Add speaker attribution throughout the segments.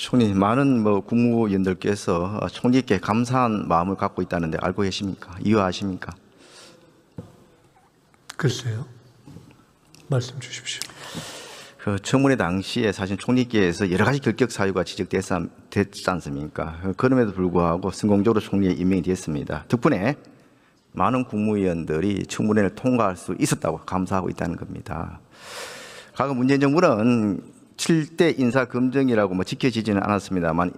Speaker 1: 총리, 많은 국무위원들께서 총리께 감사한 마음을 갖고 있다는데 알고 계십니까? 이해하십니까?
Speaker 2: 글쎄요. 말씀 주십시오.
Speaker 1: 그 청문회 당시에 사실 총리께서 여러 가지 결격 사유가 지적됐지 않습니까? 그럼에도 불구하고 성공적으로 총리에 임명이 됐습니다. 덕분에 많은 국무위원들이 청문회를 통과할 수 있었다고 감사하고 있다는 겁니다. 과거 문재인 정부는 7대 인사검증이라고 지켜지지는 않았습니다만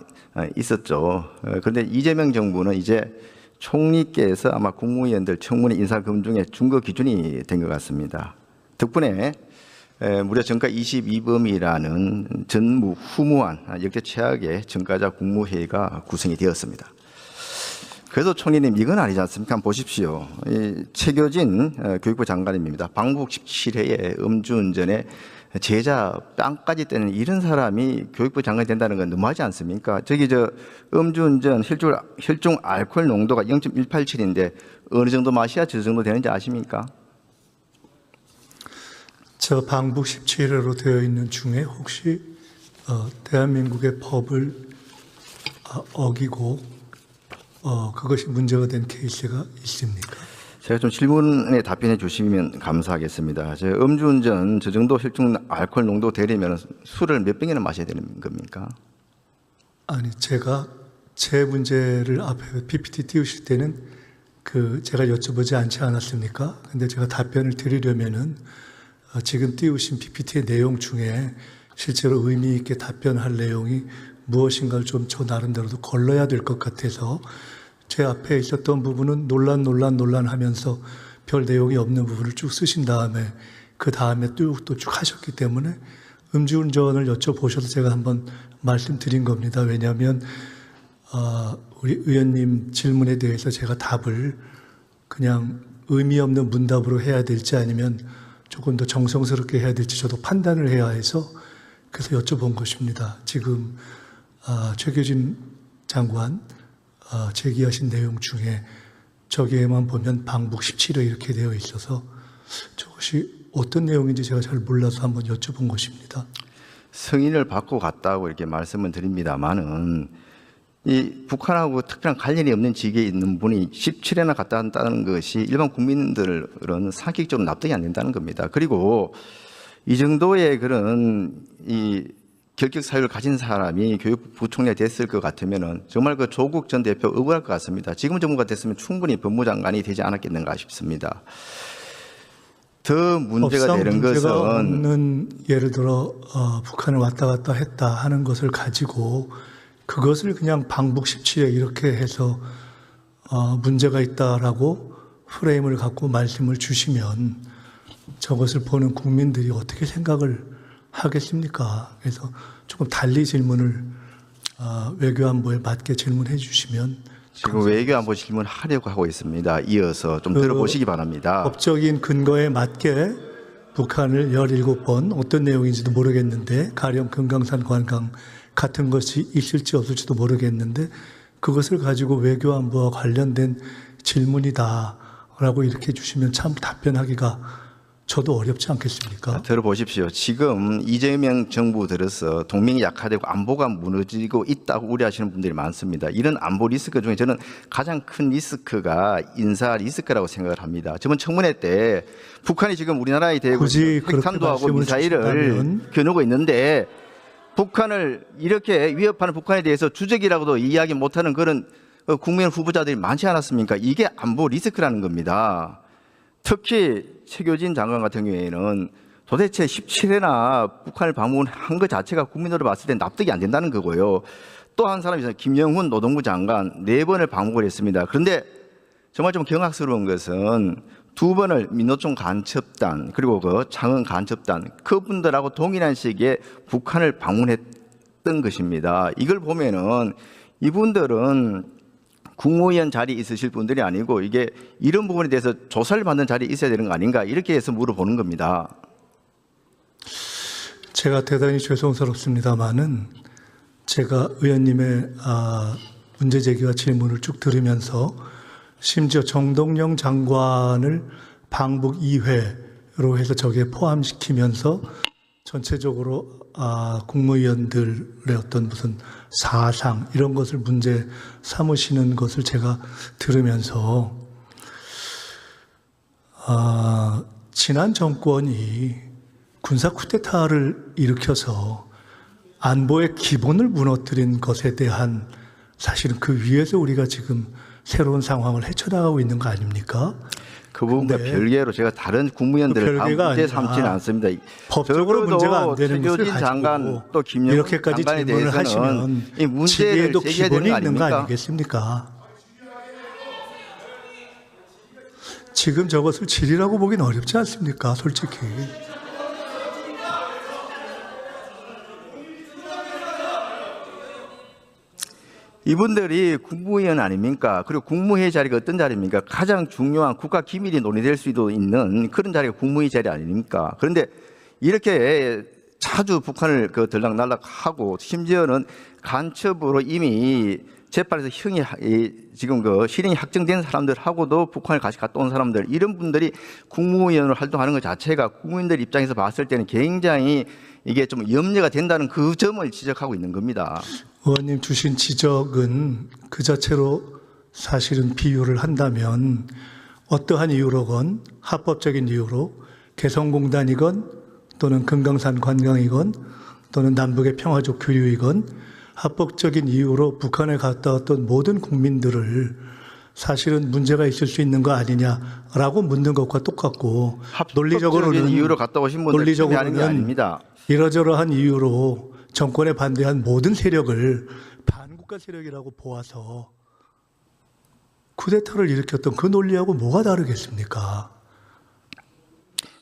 Speaker 1: 있었죠. 그런데 이재명 정부는 이제 총리께서 아마 국무위원들 청문회 인사검증의 준거 기준이 된 것 같습니다. 덕분에 무려 정가 22범이라는 전무후무한 역대 최악의 정가자 국무회의가 구성이 되었습니다. 그래서 총리님 이건 아니지 않습니까? 한번 보십시오. 최교진 교육부 장관입니다. 방북 17회에 음주운전에 제자 뺨까지 떼는 이런 사람이 교육부 장관이 된다는 건 너무하지 않습니까? 음주운전 혈중 알코올 농도가 0.187인데 어느 정도 마셔야 저 정도 되는지 아십니까?
Speaker 2: 저 방북 17회로 되어 있는 중에 혹시 대한민국의 법을 어기고 그것이 문제가 된 케이스가 있습니까?
Speaker 1: 제가 좀 질문에 답변해 주시면 감사하겠습니다. 음주운전 저 정도 혈중 알코올 농도 되려면 술을 몇 병이나 마셔야 되는 겁니까?
Speaker 2: 아니, 제가 제 문제를 앞에 PPT 띄우실 때는 제가 여쭤보지 않지 않았습니까? 근데 제가 답변을 드리려면은 지금 띄우신 PPT의 내용 중에 실제로 의미 있게 답변할 내용이 무엇인가를 좀 저 나름대로도 걸러야 될 것 같아서 제 앞에 있었던 부분은 논란 하면서 별 내용이 없는 부분을 쭉 쓰신 다음에 그 다음에 또 쭉 하셨기 때문에 음주운전을 여쭤보셔서 제가 한번 말씀드린 겁니다. 왜냐하면 우리 의원님 질문에 대해서 제가 답을 그냥 의미 없는 문답으로 해야 될지 아니면 조금 더 정성스럽게 해야 될지 저도 판단을 해야 해서 그래서 여쭤본 것입니다. 지금 최교진 장관 제기하신 내용 중에 저기에만 보면 방북 17회 이렇게 되어 있어서 저것이 어떤 내용인지 제가 잘 몰라서 한번 여쭤본 것입니다.
Speaker 1: 승인을 받고 갔다고 이렇게 말씀을 드립니다만은 이 북한하고 특별한 관련이 없는 직에 있는 분이 17회나 갔다 왔다는 것이 일반 국민들은 상식적으로 납득이 안 된다는 겁니다. 그리고 이 정도의 그런 결격 사유를 가진 사람이 교육부 부총리가 됐을 것 같으면은 정말 그 조국 전 대표 억울할 것 같습니다. 지금 정부가 됐으면 충분히 법무장관이 되지 않았겠는가 싶습니다. 더 문제가 되는 것은
Speaker 2: 없는 예를 들어 북한을 왔다 갔다 했다 하는 것을 가지고 그것을 그냥 방북 17회 이렇게 해서 문제가 있다라고 프레임을 갖고 말씀을 주시면 저것을 보는 국민들이 어떻게 생각을 하겠습니까? 그래서 조금 달리 질문을 외교안보에 맞게 질문해 주시면
Speaker 1: 지금 외교안보 질문을 하려고 하고 있습니다. 이어서 좀 들어보시기 바랍니다.
Speaker 2: 법적인 근거에 맞게 북한을 17번 어떤 내용인지도 모르겠는데 가령 금강산 관광 같은 것이 있을지 없을지도 모르겠는데 그것을 가지고 외교안보와 관련된 질문이다라고 이렇게 주시면 참 답변하기가 저도 어렵지 않겠습니까?
Speaker 1: 들어보십시오. 지금 이재명 정부 들어서 동맹이 약화되고 안보가 무너지고 있다고 우려하시는 분들이 많습니다. 이런 안보 리스크 중에 저는 가장 큰 리스크가 인사 리스크라고 생각을 합니다. 저번 청문회 때 북한이 지금 우리나라에 대고 핵탄두하고 미사일을 겨누고 있는데 북한을 이렇게 위협하는 북한에 대해서 주적이라고도 이야기 못하는 그런 국민 후보자들이 많지 않았습니까? 이게 안보 리스크라는 겁니다. 특히 최교진 장관 같은 경우에는 도대체 17회나 북한을 방문한 것 자체가 국민으로 봤을 때 납득이 안 된다는 거고요. 또 한 사람이 있어요. 김영훈 노동부 장관 4번을 방문을 했습니다. 그런데 정말 좀 경악스러운 것은 2번을 민노총 간첩단 그리고 그 창원 간첩단 그분들하고 동일한 시기에 북한을 방문했던 것입니다. 이걸 보면은 이분들은 국무위원 자리에 있으실 분들이 아니고 이게 이런 부분에 대해서 조사를 받는 자리에 있어야 되는 거 아닌가 이렇게 해서 물어보는 겁니다.
Speaker 2: 제가 대단히 죄송스럽습니다만은 제가 의원님의 문제 제기와 질문을 쭉 들으면서 심지어 정동영 장관을 방북 2회로 해서 저기에 포함시키면서 전체적으로 국무위원들의 어떤 무슨 사상 이런 것을 문제 삼으시는 것을 제가 들으면서 지난 정권이 군사 쿠데타를 일으켜서 안보의 기본을 무너뜨린 것에 대한 사실은 그 위에서 우리가 지금 새로운 상황을 헤쳐나가고 있는 거 아닙니까?
Speaker 1: 그 부분과
Speaker 2: 근데
Speaker 1: 별개로 제가 다른 국무위원들을 다
Speaker 2: 별개가
Speaker 1: 문제
Speaker 2: 아니라
Speaker 1: 삼지는 않습니다.
Speaker 2: 법적으로 문제가 안 되는 것을
Speaker 1: 최교진 장관
Speaker 2: 가지고
Speaker 1: 또 김영우
Speaker 2: 이렇게까지
Speaker 1: 장관에
Speaker 2: 질문을
Speaker 1: 대해서는
Speaker 2: 하시면
Speaker 1: 이 문제를
Speaker 2: 지혜에도
Speaker 1: 제기해야
Speaker 2: 기본이
Speaker 1: 되는 거
Speaker 2: 있는 거
Speaker 1: 아닙니까?
Speaker 2: 아니겠습니까? 지금 저것을 질이라고 보기는 어렵지 않습니까? 솔직히.
Speaker 1: 이분들이 국무위원 아닙니까? 그리고 국무회의 자리가 어떤 자리입니까? 가장 중요한 국가 기밀이 논의될 수도 있는 그런 자리가 국무회의 자리 아닙니까? 그런데 이렇게 자주 북한을 들락날락하고 심지어는 간첩으로 이미 재판에서 지금 실형이 확정된 사람들하고도 북한을 같이 갔다 온 사람들, 이런 분들이 국무위원으로 활동하는 것 자체가 국민들 입장에서 봤을 때는 굉장히 이게 좀 염려가 된다는 그 점을 지적하고 있는 겁니다.
Speaker 2: 의원님 주신 지적은 그 자체로 사실은 비유를 한다면 어떠한 이유로건 합법적인 이유로 개성공단이건 또는 금강산 관광이건 또는 남북의 평화적 교류이건 합법적인 이유로 북한에 갔다 왔던 모든 국민들을 사실은 문제가 있을 수 있는 거 아니냐라고 묻는 것과 똑같고,
Speaker 1: 합법적인 이유로 갔다 오신 분들 하는 게 아닙니다.
Speaker 2: 이러저러한 이유로 정권에 반대한 모든 세력을 반국가 세력이라고 보아서 쿠데타를 일으켰던 그 논리하고 뭐가 다르겠습니까?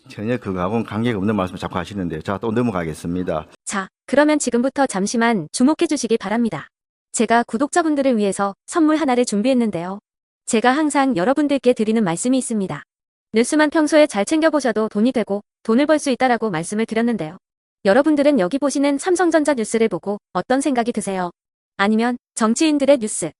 Speaker 1: 전혀 그거하고는 관계가 없는 말씀을 자꾸 하시는데, 자, 또 넘어가겠습니다.
Speaker 3: 자, 그러면 지금부터 잠시만 주목해 주시기 바랍니다. 제가 구독자분들을 위해서 선물 하나를 준비했는데요. 제가 항상 여러분들께 드리는 말씀이 있습니다. 뉴스만 평소에 잘 챙겨보셔도 돈이 되고 돈을 벌 수 있다라고 말씀을 드렸는데요. 여러분들은 여기 보시는 삼성전자 뉴스를 보고 어떤 생각이 드세요? 아니면 정치인들의 뉴스,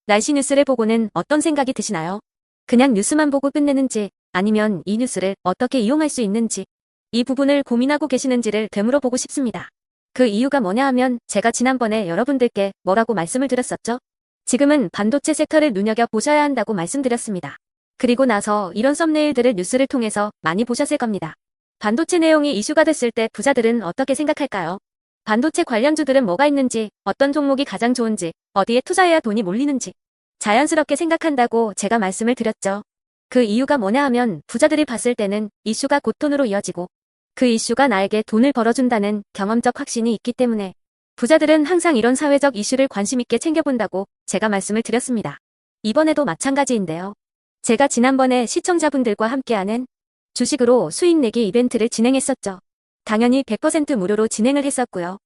Speaker 3: 날씨 뉴스를 보고는 어떤 생각이 드시나요? 그냥 뉴스만 보고 끝내는지, 아니면 이 뉴스를 어떻게 이용할 수 있는지, 이 부분을 고민하고 계시는지를 되물어보고 싶습니다. 그 이유가 뭐냐 하면 제가 지난번에 여러분들께 뭐라고 말씀을 드렸었죠? 지금은 반도체 섹터를 눈여겨보셔야 한다고 말씀드렸습니다. 그리고 나서 이런 썸네일들을 뉴스를 통해서 많이 보셨을 겁니다. 반도체 내용이 이슈가 됐을 때 부자들은 어떻게 생각할까요? 반도체 관련주들은 뭐가 있는지, 어떤 종목이 가장 좋은지, 어디에 투자해야 돈이 몰리는지 자연스럽게 생각한다고 제가 말씀을 드렸죠. 그 이유가 뭐냐 하면 부자들이 봤을 때는 이슈가 곧 돈으로 이어지고 그 이슈가 나에게 돈을 벌어준다는 경험적 확신이 있기 때문에 부자들은 항상 이런 사회적 이슈를 관심 있게 챙겨본다고 제가 말씀을 드렸습니다. 이번에도 마찬가지인데요. 제가 지난번에 시청자분들과 함께하는 주식으로 수익 내기 이벤트를 진행했었죠. 당연히 100% 무료로 진행을 했었고요.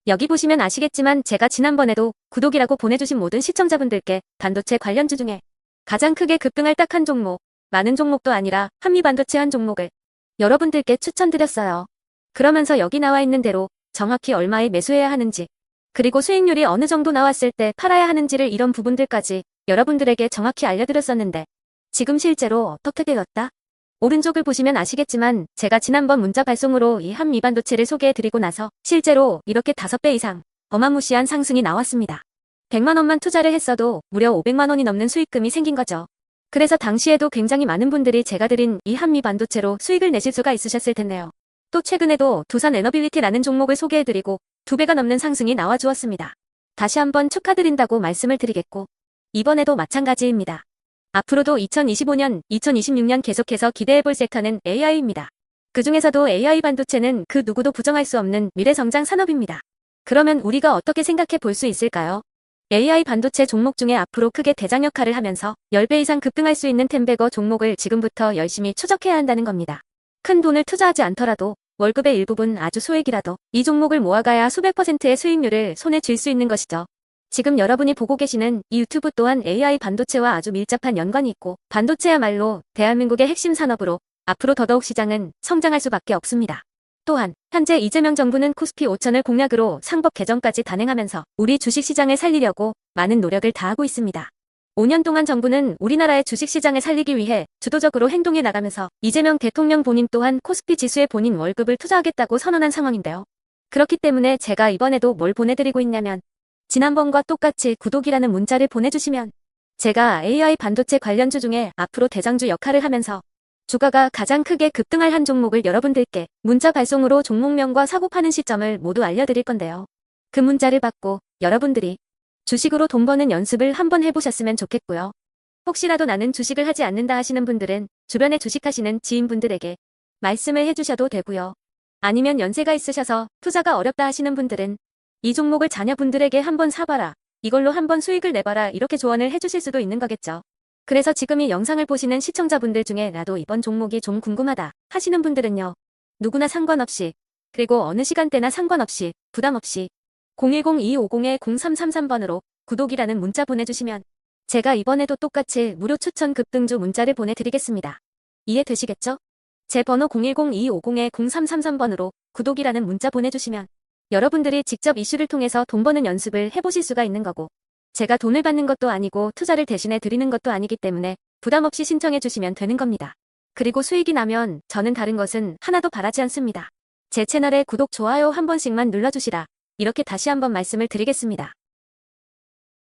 Speaker 3: 여기 보시면 아시겠지만 제가 지난번에도 구독이라고 보내주신 모든 시청자분들께 반도체 관련주 중에 가장 크게 급등할 딱 한 종목, 많은 종목도 아니라 한미반도체 한 종목을 여러분들께 추천드렸어요. 그러면서 여기 나와 있는 대로 정확히 얼마에 매수해야 하는지, 그리고 수익률이 어느 정도 나왔을 때 팔아야 하는지를 이런 부분들까지 여러분들에게 정확히 알려드렸었는데 지금 실제로 어떻게 되었다? 오른쪽을 보시면 아시겠지만 제가 지난번 문자 발송으로 이 한미반도체를 소개해드리고 나서 실제로 이렇게 5배 이상 어마무시한 상승이 나왔습니다. 100만 원만 투자를 했어도 무려 500만 원이 넘는 수익금이 생긴 거죠. 그래서 당시에도 굉장히 많은 분들이 제가 드린 이 한미반도체로 수익을 내실 수가 있으셨을 텐데요. 또 최근에도 두산에너빌리티라는 종목을 소개해드리고 2배가 넘는 상승이 나와주었습니다. 다시 한번 축하드린다고 말씀을 드리겠고 이번에도 마찬가지입니다. 앞으로도 2025년, 2026년 계속해서 기대해볼 섹터는 AI입니다. 그 중에서도 AI 반도체는 그 누구도 부정할 수 없는 미래성장 산업입니다. 그러면 우리가 어떻게 생각해 볼 수 있을까요? AI 반도체 종목 중에 앞으로 크게 대장 역할을 하면서 10배 이상 급등할 수 있는 템베거 종목을 지금부터 열심히 추적해야 한다는 겁니다. 큰 돈을 투자하지 않더라도 월급의 일부분 아주 소액이라도 이 종목을 모아가야 수백 %의 수익률을 손에 쥘 수 있는 것이죠. 지금 여러분이 보고 계시는 이 유튜브 또한 AI 반도체와 아주 밀접한 연관이 있고 반도체야말로 대한민국의 핵심 산업으로 앞으로 더더욱 시장은 성장할 수밖에 없습니다. 또한 현재 이재명 정부는 코스피 5천을 공약으로 상법 개정까지 단행하면서 우리 주식시장을 살리려고 많은 노력을 다하고 있습니다. 5년 동안 정부는 우리나라의 주식시장을 살리기 위해 주도적으로 행동해 나가면서 이재명 대통령 본인 또한 코스피 지수에 본인 월급을 투자하겠다고 선언한 상황인데요. 그렇기 때문에 제가 이번에도 뭘 보내드리고 있냐면 지난번과 똑같이 구독이라는 문자를 보내주시면 제가 AI 반도체 관련주 중에 앞으로 대장주 역할을 하면서 주가가 가장 크게 급등할 한 종목을 여러분들께 문자 발송으로 종목명과 사고 파는 시점을 모두 알려드릴 건데요. 그 문자를 받고 여러분들이 주식으로 돈 버는 연습을 한번 해보셨으면 좋겠고요. 혹시라도 나는 주식을 하지 않는다 하시는 분들은 주변에 주식하시는 지인분들에게 말씀을 해주셔도 되고요. 아니면 연세가 있으셔서 투자가 어렵다 하시는 분들은 이 종목을 자녀분들에게 한번 사봐라. 이걸로 한번 수익을 내봐라. 이렇게 조언을 해주실 수도 있는 거겠죠. 그래서 지금 이 영상을 보시는 시청자분들 중에 나도 이번 종목이 좀 궁금하다 하시는 분들은요. 누구나 상관없이 그리고 어느 시간대나 상관없이 부담 없이 010-2250-0333번으로 구독이라는 문자 보내주시면 제가 이번에도 똑같이 무료 추천 급등주 문자를 보내드리겠습니다. 이해되시겠죠? 제 번호 010-2250-0333번으로 구독이라는 문자 보내주시면 여러분들이 직접 이슈를 통해서 돈 버는 연습을 해보실 수가 있는 거고 제가 돈을 받는 것도 아니고 투자를 대신해 드리는 것도 아니기 때문에 부담 없이 신청해 주시면 되는 겁니다. 그리고 수익이 나면 저는 다른 것은 하나도 바라지 않습니다. 제 채널에 구독, 좋아요 한 번씩만 눌러주시라. 이렇게 다시 한번 말씀을 드리겠습니다.